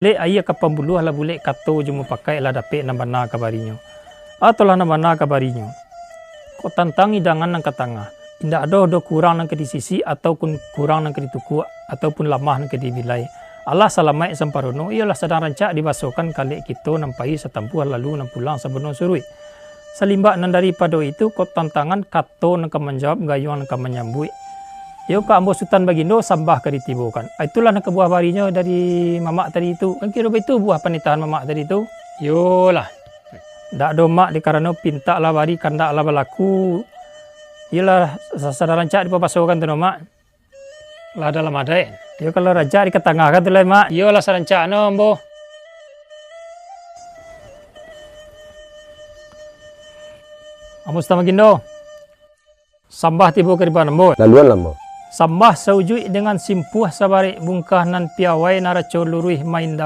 Le ayah kapambuluh lah boleh kato jumu pakai lah dapet nambana kabarinyo. Atau lah nambana kabarinyo. Ko tantangi dangan nang katanga. Indak ada kurang nang di sisi ataupun kurang nang di tuku ataupun lamah nang di bilai. Allah salamai samparono ialah sedang rancak dibasokan kali kita nampai setampuh lalu nang pulang sebelum surui. Salimbak nan daripada itu ko tantangan kato nang menjawab gayung nang menyambui. Yo ka ambo Sultan Bagindo sambah ke ditibukan. Itulah nak buah barinya dari mamak tadi itu. Kan kira itu buah panitahan mamak tadi itu. Yolah. Dak do mak di karena pinta lah bari kandak lah berlaku. Ialah sadar rancak dipapasokan tu mak. Lah dalam ada. Yo kalau raja di ketengah kan tu lah mak. Yolah sarancak no ambo. Ambo Sultan Bagindo. Sambah tibu ke depan ambo. Laluan lambo. Sambah saujui dengan simpuh sabari bungkah nan piawai naraco luruih main daun.